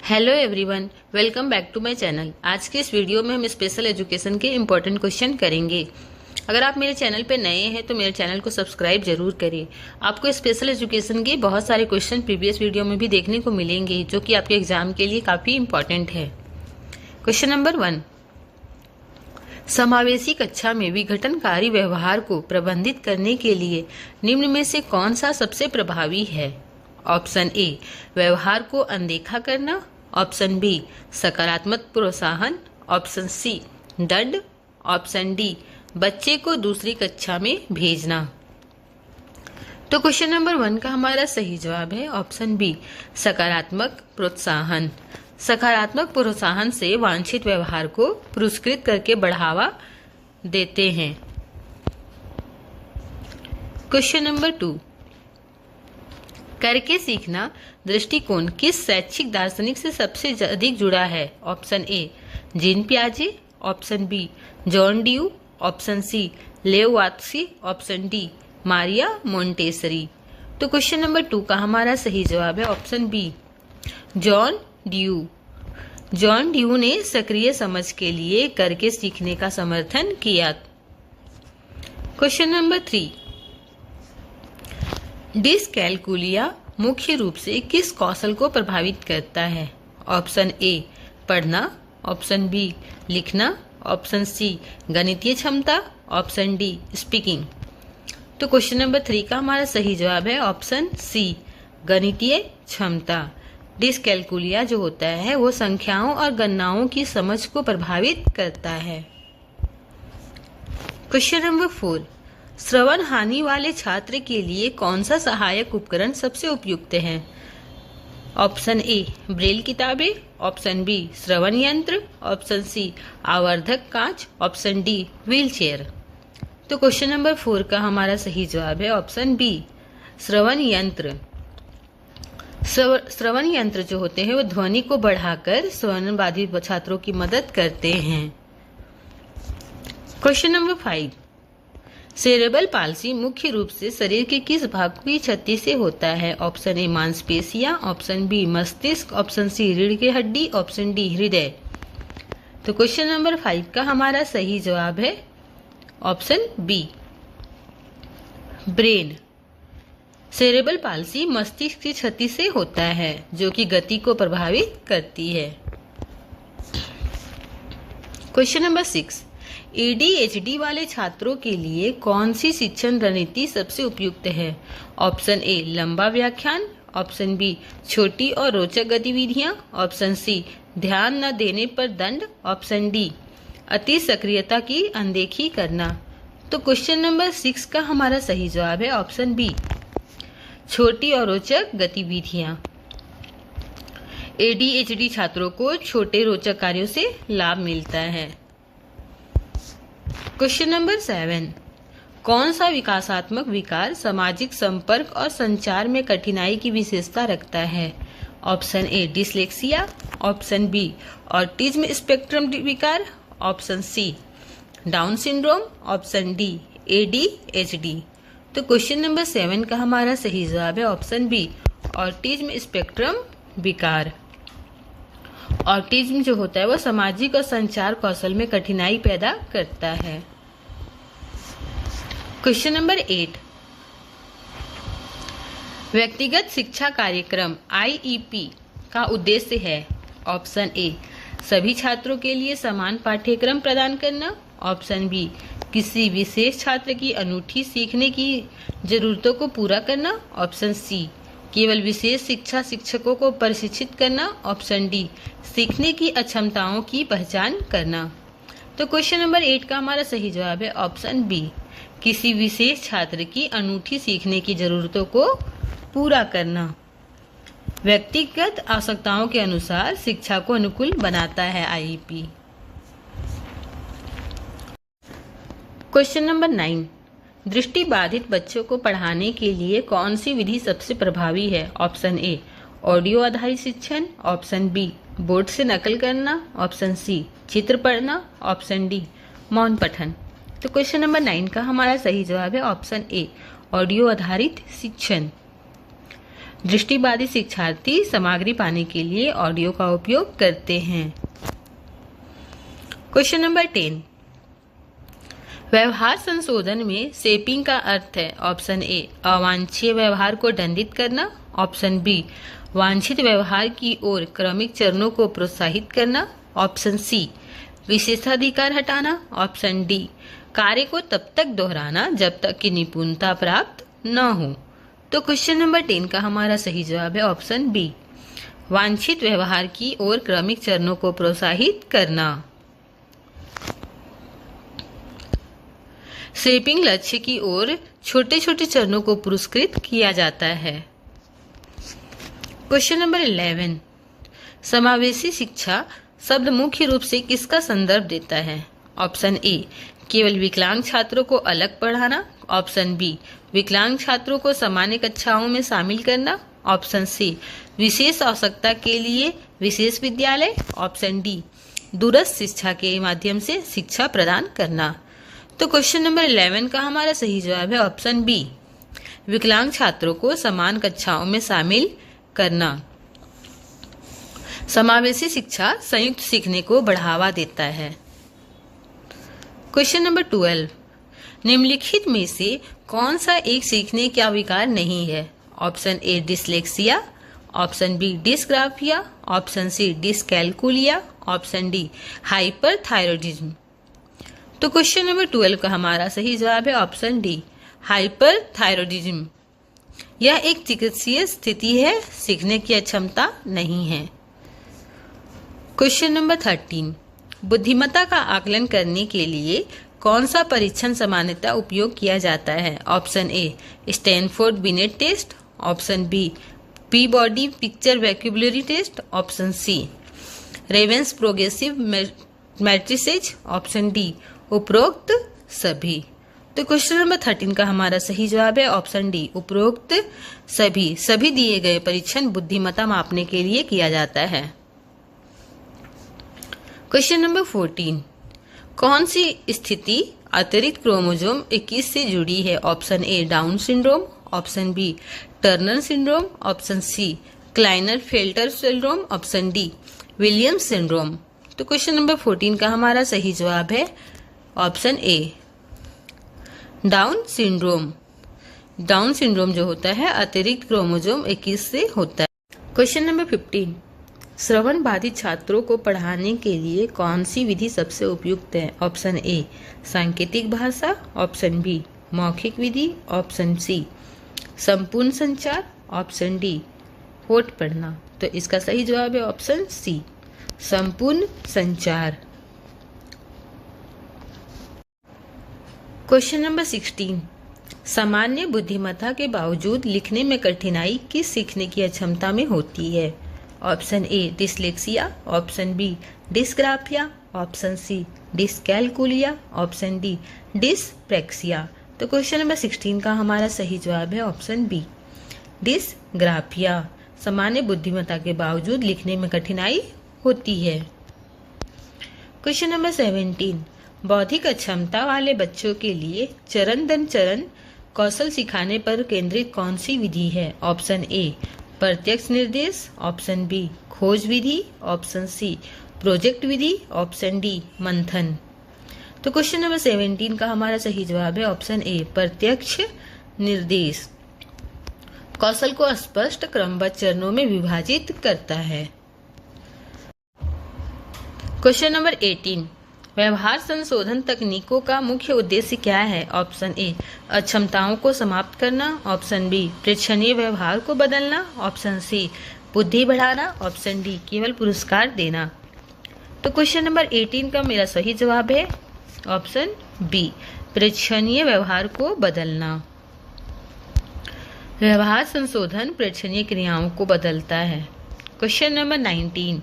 Hello everyone, welcome back to my channel. आज के इस वीडियो में हम स्पेशल एजुकेशन के इम्पोर्टेंट क्वेश्चन करेंगे। अगर आप मेरे चैनल पे नए हैं तो मेरे चैनल को सब्सक्राइब जरूर करें। आपको स्पेशल एजुकेशन के बहुत सारे क्वेश्चन प्रीवियस वीडियो में भी देखने को मिलेंगे जो कि आपके एग्जाम के लिए काफ़ी इम्पोर्टेंट है। क्वेश्चन नंबर 1, समावेशी कक्षा में विघटनकारी व्यवहार को प्रबंधित करने के लिए निम्न में से कौन सा सबसे प्रभावी है? ऑप्शन ए, व्यवहार को अनदेखा करना। ऑप्शन बी, सकारात्मक प्रोत्साहन। ऑप्शन सी, दंड। ऑप्शन डी, बच्चे को दूसरी कक्षा में भेजना। तो क्वेश्चन नंबर 1 का हमारा सही जवाब है ऑप्शन बी, सकारात्मक प्रोत्साहन। सकारात्मक प्रोत्साहन से वांछित व्यवहार को पुरस्कृत करके बढ़ावा देते हैं। क्वेश्चन नंबर 2, करके सीखना दृष्टिकोण किस शैक्षिक दार्शनिक से सबसे अधिक जुड़ा है? ऑप्शन ए, जीन पियाजे। Option B, John Dewey. Option C, Lev Vygotsky. Option D, Maria Montessori. तो क्वेश्चन नंबर 2 का हमारा सही जवाब है option B, John Dewey. John Dewey ने सक्रिय समझ के लिए करके सीखने का समर्थन किया। क्वेश्चन नंबर 3, डिसकैलकुलिया मुख्य रूप से किस कौशल को प्रभावित करता है? ऑप्शन ए, पढ़ना। ऑप्शन बी, लिखना। ऑप्शन सी, गणितीय क्षमता। Option D, speaking. तो क्वेश्चन नंबर 3 का हमारा सही जवाब है ऑप्शन सी, गणितीय क्षमता। डिसकैलकुलिया जो होता है वो संख्याओं और गणनाओं की समझ को प्रभावित करता है। क्वेश्चन नंबर 4, श्रवण हानि वाले छात्र के लिए कौन सा सहायक उपकरण सबसे उपयुक्त है? ऑप्शन ए, ब्रेल किताबें। ऑप्शन बी, श्रवण यंत्र। ऑप्शन सी, आवर्धक कांच। Option D, wheel chair. तो क्वेश्चन नंबर 4 का हमारा सही जवाब है ऑप्शन बी, श्रवण यंत्र। श्रवण यंत्र जो होते हैं वो ध्वनि को बढ़ाकर श्रवण बाधित छात्रों की मदद करते हैं। क्वेश्चन नंबर 5, सेरेब्रल पाल्सी मुख्य रूप से शरीर के किस भाग की क्षति से होता है? ऑप्शन ए, मांसपेशियां। ऑप्शन बी, मस्तिष्क। ऑप्शन सी, रीढ़ की हड्डी। ऑप्शन डी, हृदय। तो क्वेश्चन नंबर 5 का हमारा सही जवाब है option B, brain. Cerebral palsy मस्तिष्क की क्षति से होता है जो कि गति को प्रभावित करती है। क्वेश्चन नंबर 6, ADHD वाले छात्रों के लिए कौन सी शिक्षण रणनीति सबसे उपयुक्त है? ऑप्शन ए, लंबा व्याख्यान। ऑप्शन बी, छोटी और रोचक गतिविधियां। ऑप्शन सी, ध्यान न देने पर दंड। ऑप्शन डी, अति सक्रियता की अनदेखी करना। तो क्वेश्चन नंबर 6 का हमारा सही जवाब है ऑप्शन बी, छोटी और रोचक गतिविधियां। ADHD छात्रों को छोटे रोचक कार्यों से लाभ मिलता है। क्वेश्चन नंबर 7, कौन सा विकासात्मक विकार सामाजिक संपर्क और संचार में कठिनाई की विशेषता रखता है? Option A, dyslexia. Option B, autism spectrum विकार। Option C, Down syndrome. Option D, ADHD। तो क्वेश्चन नंबर 7 का हमारा सही जवाब है ऑप्शन बी, ऑटिज्म स्पेक्ट्रम विकार। ऑटिज्म जो होता है वो सामाजिक और संचार कौशल में कठिनाई पैदा करता है। क्वेश्चन नंबर 8, व्यक्तिगत शिक्षा कार्यक्रम IEP का उद्देश्य है? ऑप्शन ए, सभी छात्रों के लिए समान पाठ्यक्रम प्रदान करना। ऑप्शन बी, किसी विशेष छात्र की अनूठी सीखने की जरूरतों को पूरा करना। ऑप्शन सी, केवल विशेष शिक्षा शिक्षकों को प्रशिक्षित करना। ऑप्शन डी, सीखने की अक्षमताओं की पहचान करना। तो क्वेश्चन नंबर 8 का हमारा सही जवाब है ऑप्शन बी, किसी विशेष छात्र की अनूठी सीखने की जरूरतों को पूरा करना। व्यक्तिगत आवश्यकताओं के अनुसार शिक्षा को अनुकूल बनाता है IEP। क्वेश्चन नंबर 9, दृष्टिबाधित बच्चों को पढ़ाने के लिए कौन सी विधि सबसे प्रभावी है? ऑप्शन ए, ऑडियो आधारित शिक्षण। ऑप्शन बी, बोर्ड से नकल करना। ऑप्शन सी, चित्र पढ़ना। ऑप्शन डी, मौन पठन। तो क्वेश्चन नंबर 9 का हमारा सही जवाब है ऑप्शन ए, ऑडियो आधारित शिक्षण। दृष्टिबाधित शिक्षार्थी सामग्री पाने के लिए ऑडियो का उपयोग करते हैं। क्वेश्चन नंबर 10, व्यवहार संशोधन में शेपिंग का अर्थ है ऑप्शन ए अवांछनीय व्यवहार को दंडित करना, ऑप्शन बी वांछित व्यवहार की ओर क्रमिक चरणों को प्रोत्साहित करना, ऑप्शन सी विशेषाधिकार हटाना, ऑप्शन डी कार्य को तब तक दोहराना जब तक कि निपुणता प्राप्त न हो। तो क्वेश्चन नंबर 10 का हमारा सही जवाब है ऑप्शन बी वांछित व्यवहार की ओर क्रमिक चरणों को प्रोत्साहित करना। शेपिंग लक्ष्य की ओर छोटे छोटे चरणों को पुरस्कृत किया जाता है। क्वेश्चन नंबर 11, समावेशी शिक्षा शब्द मुख्य रूप से किसका संदर्भ देता है? ऑप्शन ए केवल विकलांग छात्रों को अलग पढ़ाना, ऑप्शन बी विकलांग छात्रों को सामान्य कक्षाओं में शामिल करना, ऑप्शन सी विशेष आवश्यकता के लिए विशेष विद्यालय, ऑप्शन डी दूरस्थ शिक्षा के माध्यम से शिक्षा प्रदान करना। तो क्वेश्चन नंबर 11 का हमारा सही जवाब है ऑप्शन बी विकलांग छात्रों को समान कक्षाओं में शामिल करना। समावेशी शिक्षा संयुक्त सीखने को बढ़ावा देता है। क्वेश्चन नंबर 12, निम्नलिखित में से कौन सा एक सीखने का विकार नहीं है? Option A dyslexia, option B dysgraphia, option C dyscalculia, option D hyperthyroidism. तो क्वेश्चन नंबर 12 का हमारा सही जवाब है ऑप्शन डी हाइपरथायरॉयडिज्म। यह एक चिकित्सीय स्थिति है, सीखने की अक्षमता नहीं है। क्वेश्चन नंबर 13, बुद्धिमत्ता का आकलन करने के लिए कौन सा परीक्षण सामान्यतः उपयोग किया जाता है? Option A Stanford Binet test, option B Peabody picture vocabulary test, option C Raven's progressive matrices, option D उपरोक्त सभी। तो क्वेश्चन नंबर 13 का हमारा सही जवाब है ऑप्शन डी उपरोक्त सभी। सभी दिए गए परीक्षण बुद्धिमत्ता मापने के लिए किया जाता है। क्वेश्चन नंबर 14, कौन सी स्थिति अतिरिक्त क्रोमोसोम 21 से जुड़ी है? Option A Down syndrome, option B Turner syndrome, option C Klinefelter syndrome, option D Williams syndrome. तो क्वेश्चन नंबर 14 का हमारा सही जवाब है option A Down syndrome. Down syndrome जो होता है अतिरिक्त क्रोमोसोम 21 से होता है। क्वेश्चन नंबर 15, श्रवण बाधित छात्रों को पढ़ाने के लिए कौन सी विधि सबसे उपयुक्त है? ऑप्शन ए सांकेतिक भाषा, ऑप्शन बी मौखिक विधि, ऑप्शन सी संपूर्ण संचार, ऑप्शन डी होठ पढ़ना। तो इसका सही जवाब है ऑप्शन सी संपूर्ण संचार। क्वेश्चन नंबर 16, सामान्य बुद्धिमत्ता के बावजूद लिखने में कठिनाई किस सीखने की अक्षमता में होती है? Option A dyslexia, option B dysgraphia, option C dyscalculia, option D dyspraxia. तो क्वेश्चन नंबर 16 का हमारा सही जवाब है ऑप्शन बी डिसग्राफिया। सामान्य बुद्धिमत्ता के बावजूद लिखने में कठिनाई होती है। क्वेश्चन नंबर 17, बौद्धिक अक्षमता वाले बच्चों के लिए चरण दर चरण कौशल सिखाने पर केंद्रित कौन सी विधि है? ऑप्शन ए प्रत्यक्ष निर्देश, ऑप्शन बी खोज विधि, ऑप्शन सी प्रोजेक्ट विधि, ऑप्शन डी मंथन। तो क्वेश्चन नंबर 17 का हमारा सही जवाब है ऑप्शन ए प्रत्यक्ष निर्देश। कौशल को स्पष्ट क्रमबद्ध चरणों में विभाजित करता है। क्वेश्चन नंबर 18, व्यवहार संशोधन तकनीकों का मुख्य उद्देश्य क्या है? ऑप्शन ए अक्षमताओं को समाप्त करना, ऑप्शन बी प्रेक्षणीय व्यवहार को बदलना, ऑप्शन सी बुद्धि बढ़ाना, ऑप्शन डी केवल पुरस्कार देना। तो क्वेश्चन नंबर 18 का मेरा सही जवाब है ऑप्शन बी प्रेक्षणीय व्यवहार को बदलना। व्यवहार संशोधन प्रेक्षणीय क्रियाओं को बदलता है। क्वेश्चन नंबर 19,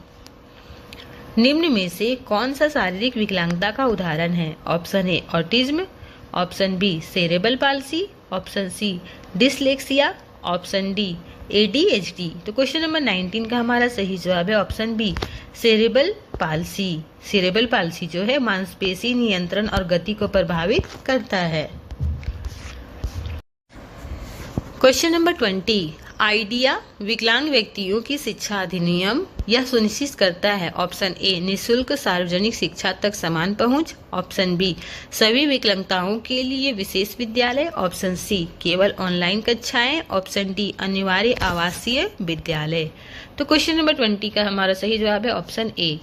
निम्न में से कौन सा शारीरिक विकलांगता का उदाहरण है? Option A autism, option B cerebral palsy, option C dyslexia, option D ADHD। तो क्वेश्चन नंबर 19 का हमारा सही जवाब है option B cerebral palsy. Cerebral palsy जो है मांसपेशी नियंत्रण और गति को प्रभावित करता है। क्वेश्चन नंबर 20, आइडिया विकलांग व्यक्तियों की शिक्षा अधिनियम यह सुनिश्चित करता है। ऑप्शन ए निःशुल्क सार्वजनिक शिक्षा तक समान पहुंच। ऑप्शन बी सभी विकलांगताओं के लिए विशेष विद्यालय। ऑप्शन सी केवल ऑनलाइन कक्षाएं। ऑप्शन डी अनिवार्य आवासीय विद्यालय। तो क्वेश्चन नंबर 20 का हमारा सही जवाब है ऑप्शन ए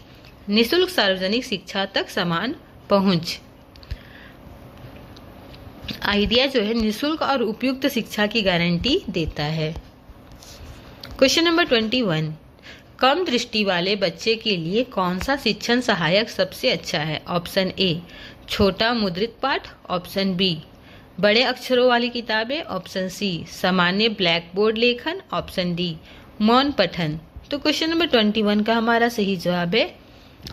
निःशुल्क सार्वजनिक शिक्षा तक समान पहुंच। आइडिया जो है निःशुल्क और उपयुक्त शिक्षा की गारंटी देता है। क्वेश्चन नंबर 21 कम दृष्टि वाले बच्चे के लिए कौन सा शिक्षण सहायक सबसे अच्छा है। ऑप्शन ए छोटा मुद्रित पाठ। ऑप्शन बी बड़े अक्षरों वाली किताबें। ऑप्शन सी सामान्य ब्लैक बोर्ड लेखन। ऑप्शन डी मौन पठन। तो क्वेश्चन नंबर 21 का हमारा सही जवाब है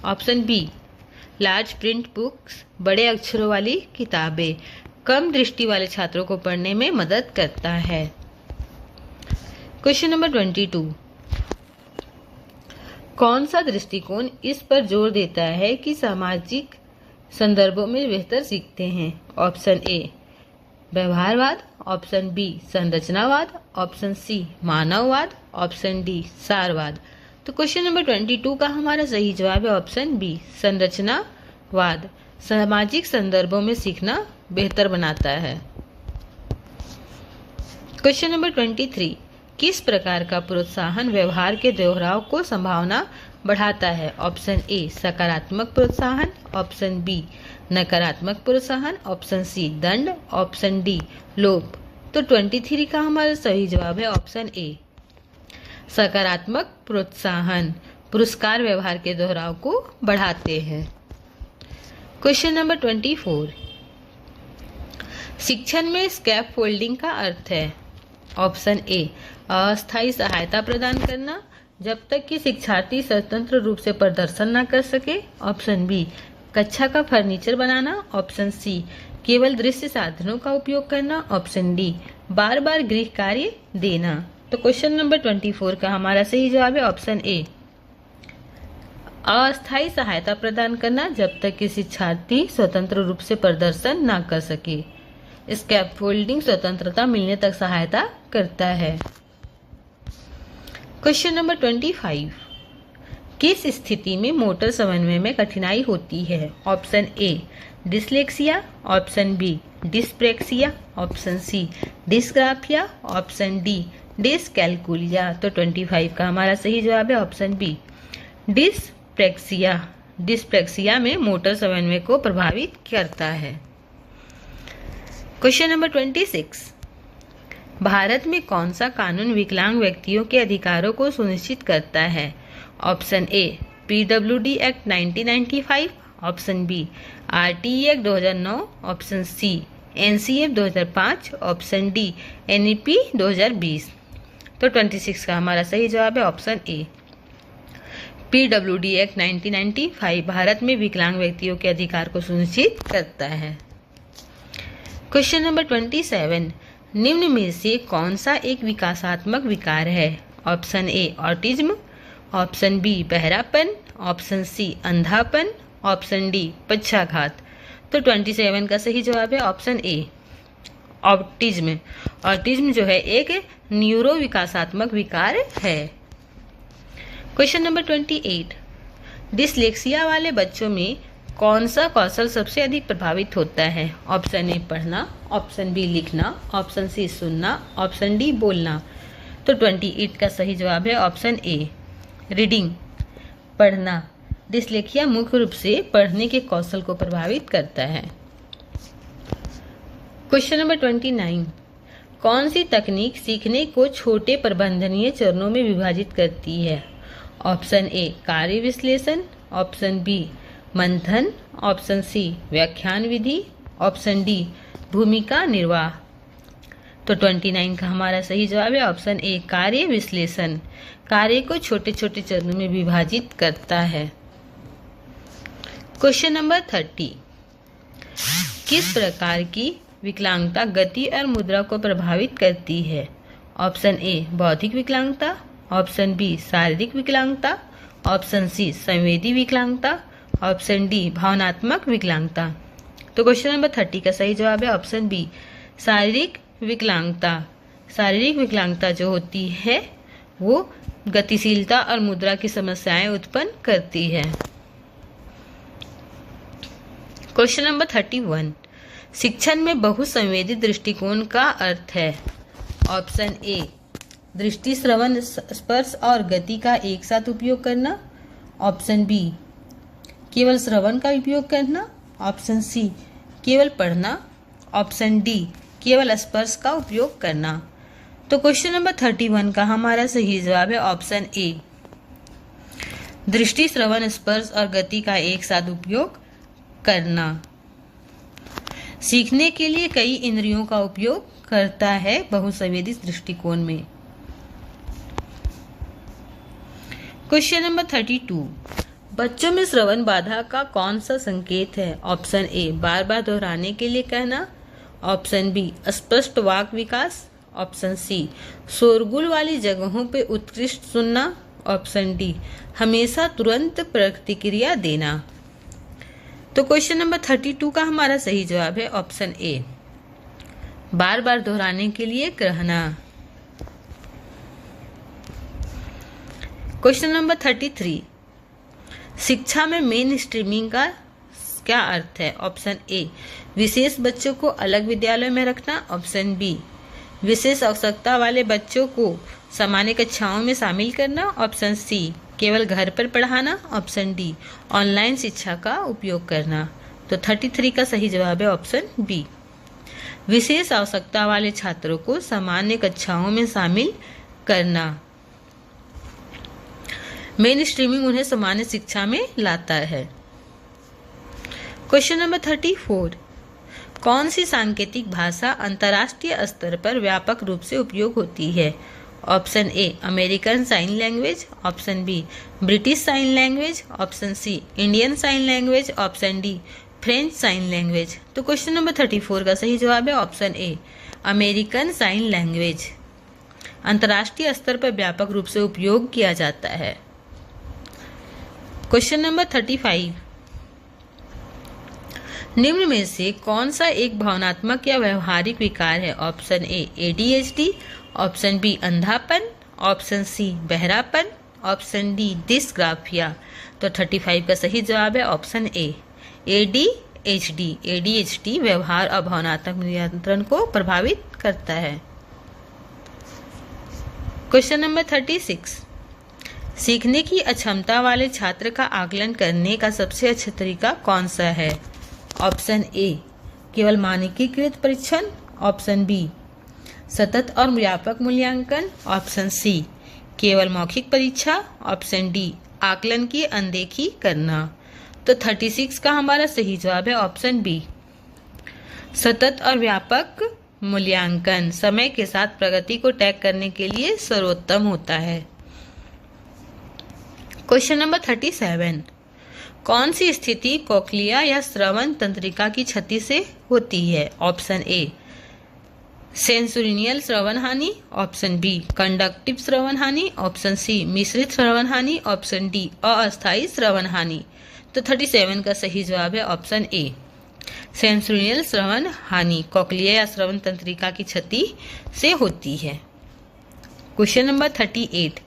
option B large print books, बड़े अक्षरों वाली किताबें कम दृष्टि वाले छात्रों को पढ़ने में मदद करता है। क्वेश्चन नंबर 22 कौन सा दृष्टिकोण इस पर जोर देता है कि सामाजिक संदर्भों में बेहतर सीखते हैं। ऑप्शन ए व्यवहारवाद। ऑप्शन बी संरचनावाद। ऑप्शन सी मानववाद। ऑप्शन डी सारवाद। तो क्वेश्चन नंबर 22 का हमारा सही जवाब है ऑप्शन बी संरचनावाद। सामाजिक संदर्भों में सीखना बेहतर बनाता है। क्वेश्चन नंबर 23 किस प्रकार का प्रोत्साहन व्यवहार के दोहराव को संभावना बढ़ाता है। ऑप्शन ए सकारात्मक प्रोत्साहन। ऑप्शन बी नकारात्मक प्रोत्साहन। ऑप्शन सी दंड। ऑप्शन डी लोभ। तो 23 का हमारा सही जवाब है ऑप्शन ए सकारात्मक प्रोत्साहन पुरस्कार व्यवहार के दोहराव को बढ़ाते हैं। क्वेश्चन नंबर 24 शिक्षण में स्कैप फोल्डिंग का अर्थ है। ऑप्शन ए अस्थायी सहायता प्रदान करना जब तक कि शिक्षार्थी स्वतंत्र रूप से प्रदर्शन न कर सके। ऑप्शन बी कक्षा का फर्नीचर बनाना। ऑप्शन सी केवल दृश्य साधनों का उपयोग करना। ऑप्शन डी बार बार गृह कार्य देना। तो क्वेश्चन नंबर 24 का हमारा सही जवाब है ऑप्शन ए अस्थायी सहायता प्रदान करना जब तक कि शिक्षार्थी स्वतंत्र रूप से प्रदर्शन न कर सके। स्कैफोल्डिंग स्वतंत्रता मिलने तक सहायता करता है। क्वेश्चन नंबर 25 किस स्थिति में मोटर समन्वय में कठिनाई होती है। Option A dyslexia. Option B dyspraxia. Option C dysgraphia. Option D dyscalculia. तो 25 का हमारा सही जवाब है ऑप्शन बी डिस्प्रेक्सिया। डिस्प्रेक्सिया में मोटर समन्वय को प्रभावित करता है। क्वेश्चन नंबर 26 भारत में कौन सा कानून विकलांग व्यक्तियों के अधिकारों को सुनिश्चित करता है। Option A PWD act 1995। Option B RTE act 2009। Option C NCF 2005। Option D NEP 2020। तो 26 का हमारा सही जवाब है ऑप्शन ए PWD एक्ट 1995 भारत में विकलांग व्यक्तियों के अधिकार को सुनिश्चित करता है। क्वेश्चन नंबर 27 निम्न में से कौन सा एक विकासात्मक विकार है। Option A autism. Option B बहरापन। ऑप्शन सी अंधापन। ऑप्शन डी पक्षाघात। तो 27 का सही जवाब है ऑप्शन ए ऑटिज्म। ऑटिज्म जो है एक न्यूरो विकासात्मक विकार है। क्वेश्चन नंबर 28 डिसलेक्सिया वाले बच्चों में कौन सा कौशल सबसे अधिक प्रभावित होता है। ऑप्शन ए पढ़ना। ऑप्शन बी लिखना। ऑप्शन सी सुनना। ऑप्शन डी बोलना। तो 28 का सही जवाब है ऑप्शन ए रीडिंग पढ़ना। डिसलेक्सिया मुख्य रूप से पढ़ने के कौशल को प्रभावित करता है। क्वेश्चन नंबर 29 कौन सी तकनीक सीखने को छोटे प्रबंधनीय चरणों में विभाजित करती है। ऑप्शन ए कार्य विश्लेषण। ऑप्शन बी मंथन। ऑप्शन सी व्याख्यान विधि। ऑप्शन डी भूमिका निर्वाह। तो 29 का हमारा सही जवाब है ऑप्शन ए कार्य विश्लेषण कार्य को छोटे छोटे चरणों में विभाजित करता है। क्वेश्चन नंबर 30 किस प्रकार की विकलांगता गति और मुद्रा को प्रभावित करती है। ऑप्शन ए बौद्धिक विकलांगता। ऑप्शन बी शारीरिक विकलांगता। ऑप्शन सी संवेदी विकलांगता। ऑप्शन डी भावनात्मक विकलांगता। तो क्वेश्चन नंबर 30 का सही जवाब है ऑप्शन बी शारीरिक विकलांगता शारीरिक विकलांगता जो होती है वो गतिशीलता और मुद्रा की समस्याएं उत्पन्न करती है। क्वेश्चन नंबर 31, शिक्षण में बहुसंवेदी दृष्टिकोण का अर्थ है। ऑप्शन ए, दृष्टि, श्रवण, स्पर्श और गति का एक साथ उपयोग करना। ऑप्शन बी, केवल श्रवण का उपयोग करना। ऑप्शन सी, केवल पढ़ना। ऑप्शन डी, केवल स्पर्श का उपयोग करना। तो क्वेश्चन नंबर 31 का हमारा सही जवाब है ऑप्शन ए, दृष्टि, श्रवण, स्पर्श और गति का एक साथ उपयोग करना। सीखने के लिए कई इंद्रियों का उपयोग करता है बहुसंवेदी दृष्टिकोण में। क्वेश्चन नंबर 32, बच्चों में श्रवण बाधा का कौन सा संकेत है। ऑप्शन ए, बार बार दोहराने के लिए कहना। ऑप्शन बी, अस्पष्ट वाक विकास। ऑप्शन सी, शोरगुल वाली जगहों पे उत्कृष्ट सुनना। ऑप्शन डी, हमेशा तुरंत प्रतिक्रिया देना। तो क्वेश्चन नंबर 32 का हमारा सही जवाब है ऑप्शन ए, बार बार दोहराने के लिए कहना। क्वेश्चन नंबर 33, शिक्षा में मेन स्ट्रीमिंग का क्या अर्थ है। ऑप्शन ए, विशेष बच्चों को अलग विद्यालय में रखना। ऑप्शन बी, विशेष आवश्यकता वाले बच्चों को सामान्य कक्षाओं में शामिल करना। ऑप्शन सी, केवल घर पर पढ़ाना। ऑप्शन डी, ऑनलाइन शिक्षा का उपयोग करना। तो 33 का सही जवाब है ऑप्शन बी, विशेष आवश्यकता वाले छात्रों को सामान्य कक्षाओं में शामिल करना। मेन स्ट्रीमिंग उन्हें सामान्य शिक्षा में लाता है। क्वेश्चन नंबर 34, कौन सी सांकेतिक भाषा अंतर्राष्ट्रीय स्तर पर व्यापक रूप से उपयोग होती है। Option A, American sign language. Option B, British sign language. Option C, Indian sign language. Option D, French sign language. तो क्वेश्चन नंबर 34 का सही जवाब है option A, American sign language अंतर्राष्ट्रीय स्तर पर व्यापक रूप से उपयोग किया जाता है। क्वेश्चन नंबर 35, निम्न में से कौन सा एक भावनात्मक या व्यवहारिक विकार है। Option A, ADHD। Option B, अंधापन। ऑप्शन सी, बहरापन। Option D, dysgraphia. तो 35 का सही जवाब है ऑप्शन ए, ADHD। ADHD व्यवहार और भावनात्मक नियंत्रण को प्रभावित करता है। क्वेश्चन नंबर 36, सीखने की अक्षमता वाले छात्र का आकलन करने का सबसे अच्छा तरीका कौन सा है। ऑप्शन ए, केवल मानकीकृत परीक्षण। ऑप्शन बी, सतत और व्यापक मूल्यांकन। ऑप्शन सी, केवल मौखिक परीक्षा। ऑप्शन डी, आकलन की अनदेखी करना। तो 36 का हमारा सही जवाब है ऑप्शन बी, सतत और व्यापक मूल्यांकन समय के साथ प्रगति को टैग करने के लिए सर्वोत्तम होता है। क्वेश्चन नंबर 37, कौन सी स्थिति कोक्लिया या श्रवण तंत्रिका की क्षति से होती है। ऑप्शन ए, सेंसोरियल श्रवण हानि। ऑप्शन बी, कंडक्टिव श्रवण हानि। ऑप्शन सी, मिश्रित श्रवण हानि। ऑप्शन डी, अस्थायी श्रवण हानि। तो 37 का सही जवाब है ऑप्शन ए, सेंसोरियल श्रवण हानि कोक्लिया या श्रवण तंत्रिका की क्षति से होती है। क्वेश्चन नंबर 38,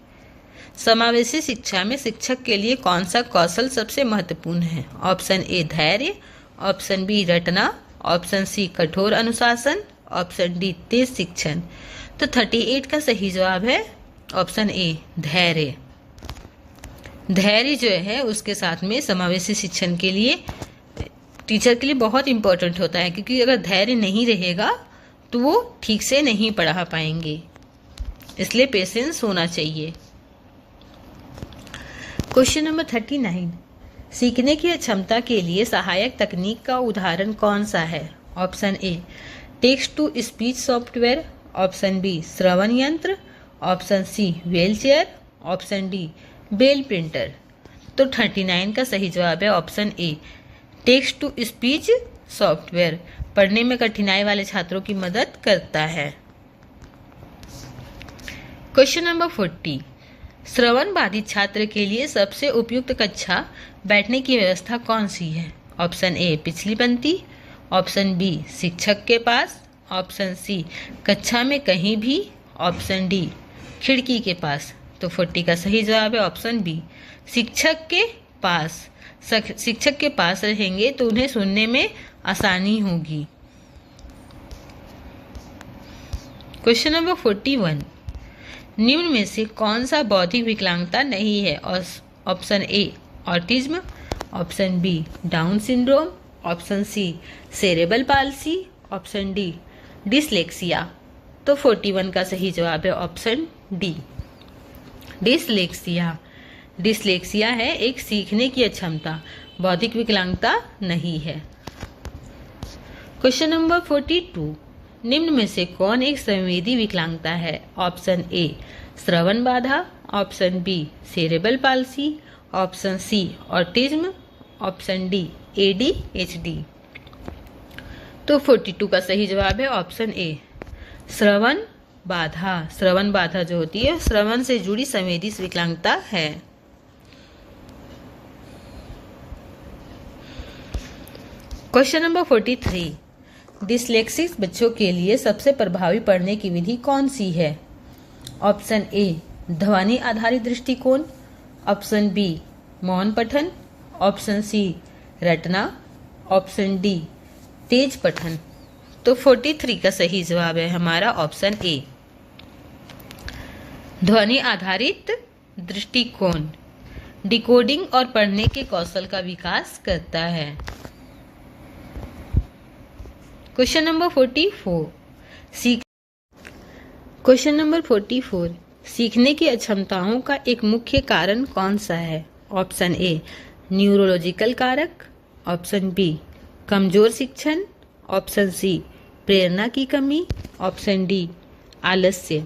समावेशी शिक्षा में शिक्षक के लिए कौन सा कौशल सबसे महत्वपूर्ण है। ऑप्शन ए, धैर्य। ऑप्शन बी, रटना। ऑप्शन सी, कठोर अनुशासन। ऑप्शन डी, तेज शिक्षण। तो 38 का सही जवाब है ऑप्शन ए, धैर्य। धैर्य जो है उसके साथ में समावेशी शिक्षण के लिए टीचर के लिए बहुत इंपॉर्टेंट होता है, क्योंकि अगर धैर्य नहीं रहेगा तो वो ठीक से नहीं पढ़ा पाएंगे, इसलिए पेशेंस होना चाहिए। क्वेश्चन नंबर 39, सीखने की क्षमता के लिए सहायक तकनीक का उदाहरण कौन सा है। Option A, text to speech software. Option B, श्रवण यंत्र। Option C, wheelchair. Option D, Braille printer. तो 39 का सही जवाब है option A, text to speech software पढ़ने में कठिनाई वाले छात्रों की मदद करता है। क्वेश्चन नंबर 40, श्रवण बाधित छात्र के लिए सबसे उपयुक्त कक्षा बैठने की व्यवस्था कौन सी है। ऑप्शन ए, पिछली पंक्ति। ऑप्शन बी, शिक्षक के पास। ऑप्शन सी कक्षा में कहीं भी, ऑप्शन डी खिड़की के पास। तो 40 का सही जवाब है ऑप्शन बी, शिक्षक के पास। शिक्षक के पास रहेंगे तो उन्हें सुनने में आसानी होगी। क्वेश्चन नंबर 41, निम्न में से कौन सा बौद्धिक विकलांगता नहीं है? Option A autism, option B Down syndrome, option C cerebral palsy, option D dyslexia. तो 41 का सही जवाब है ऑप्शन डी डिसलेक्सिया। डिसलेक्सिया है एक सीखने की अक्षमता, बौद्धिक विकलांगता नहीं है। क्वेश्चन नंबर 42, निम्न में से कौन एक संवेदी विकलांगता है? ऑप्शन ए श्रवण बाधा, option B cerebral palsy, option C autism, option D ADHD। तो 42 का सही जवाब है ऑप्शन ए श्रवण बाधा। श्रवण बाधा जो होती है श्रवण से जुड़ी संवेदी विकलांगता है। क्वेश्चन नंबर 43, डिसलेक्सिक बच्चों के लिए सबसे प्रभावी पढ़ने की विधि कौन सी है? ऑप्शन ए ध्वनि आधारित दृष्टिकोण, ऑप्शन बी मौन पठन, ऑप्शन सी रटना, ऑप्शन डी तेज पठन। तो 43 का सही जवाब है हमारा ऑप्शन ए ध्वनि आधारित दृष्टिकोण डिकोडिंग और पढ़ने के कौशल का विकास करता है। क्वेश्चन नंबर 44, सीखने की अक्षमताओं का एक मुख्य कारण कौन सा है? ऑप्शन ए न्यूरोलॉजिकल कारक, ऑप्शन बी कमजोर शिक्षण, ऑप्शन सी प्रेरणा की कमी, ऑप्शन डी आलस्य।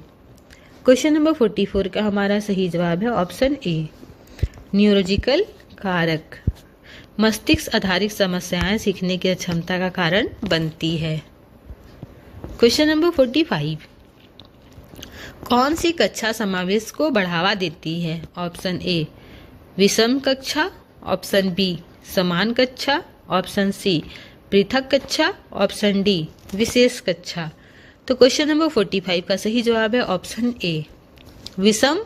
क्वेश्चन नंबर 44 का हमारा सही जवाब है ऑप्शन ए न्यूरोलॉजिकल कारक। मस्तिष्क आधारित समस्याएं सीखने की क्षमता का कारण बनती है। क्वेश्चन नंबर 45, कौन सी कक्षा समावेश को बढ़ावा देती है? ऑप्शन ए विषम कक्षा, ऑप्शन बी समान कक्षा, ऑप्शन सी पृथक कक्षा, ऑप्शन डी विशेष कक्षा। तो क्वेश्चन नंबर 45 का सही जवाब है ऑप्शन ए विषम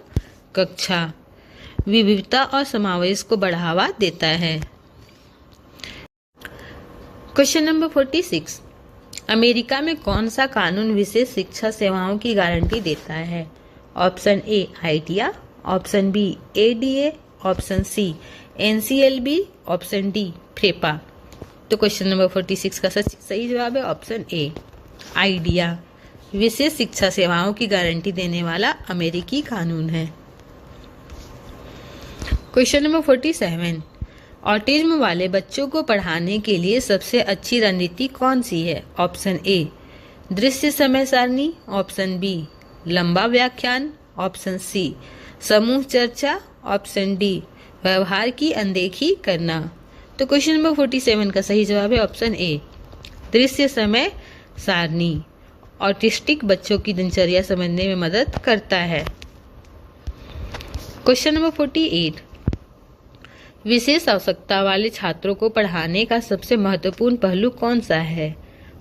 कक्षा विविधता और समावेश को बढ़ावा देता है। क्वेश्चन नंबर 46, अमेरिका में कौन सा कानून विशेष शिक्षा सेवाओं की गारंटी देता है? Option A IDEA, option B ADA, option C NCLB, option D FERPA. तो क्वेश्चन नंबर 46 का सही जवाब है ऑप्शन ए आइडिया। विशेष शिक्षा सेवाओं की गारंटी देने वाला अमेरिकी कानून है। क्वेश्चन नंबर 47, ऑटिज्म वाले बच्चों को पढ़ाने के लिए सबसे अच्छी रणनीति कौन सी है? ऑप्शन ए दृश्य समय सारणी, ऑप्शन बी लंबा व्याख्यान, ऑप्शन सी समूह चर्चा, ऑप्शन डी व्यवहार की अनदेखी करना। तो क्वेश्चन नंबर 47 का सही जवाब है ऑप्शन ए दृश्य समय सारणी। ऑटिस्टिक बच्चों की दिनचर्या समझने में मदद करता है। क्वेश्चन नंबर 48, विशेष आवश्यकता वाले छात्रों को पढ़ाने का सबसे महत्वपूर्ण पहलू कौन सा है?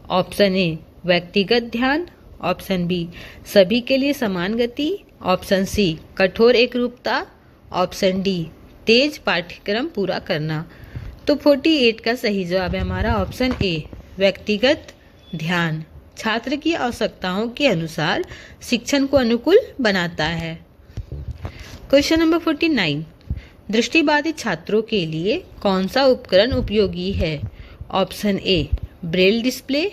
ऑप्शन ए व्यक्तिगत ध्यान, ऑप्शन बी सभी के लिए समान गति, ऑप्शन सी कठोर एकरूपता, ऑप्शन डी तेज पाठ्यक्रम पूरा करना। तो 48 का सही जवाब है हमारा ऑप्शन ए व्यक्तिगत ध्यान। छात्र की आवश्यकताओं के अनुसार शिक्षण को अनुकूल बनाता है। क्वेश्चन नंबर 49, दृष्टिबाधित छात्रों के लिए कौन सा उपकरण उपयोगी है? Option A Braille display,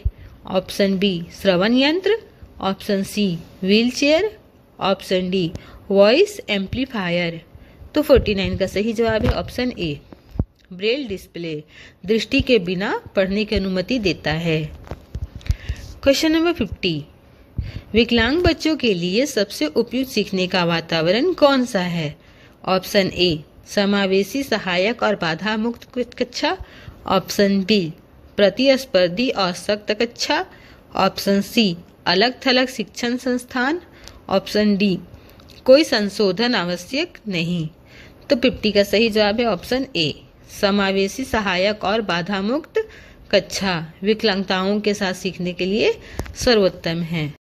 option B श्रवण यंत्र, option C wheelchair, option D voice amplifier. तो 49 का सही जवाब है ऑप्शन ए ब्रेल डिस्प्ले दृष्टि के बिना पढ़ने की अनुमति देता है। क्वेश्चन नंबर 50, विकलांग बच्चों के लिए सबसे उपयुक्त सीखने का वातावरण कौन सा है? ऑप्शन ए समावेशी सहायक और बाधा मुक्त कक्षा, ऑप्शन बी प्रतिस्पर्धी और सख्त कक्षा, ऑप्शन सी अलग थलग शिक्षण संस्थान, ऑप्शन डी कोई संशोधन आवश्यक नहीं। तो 50 का सही जवाब है ऑप्शन ए समावेशी सहायक और बाधा मुक्त कक्षा विकलांगताओं के साथ सीखने के लिए सर्वोत्तम है।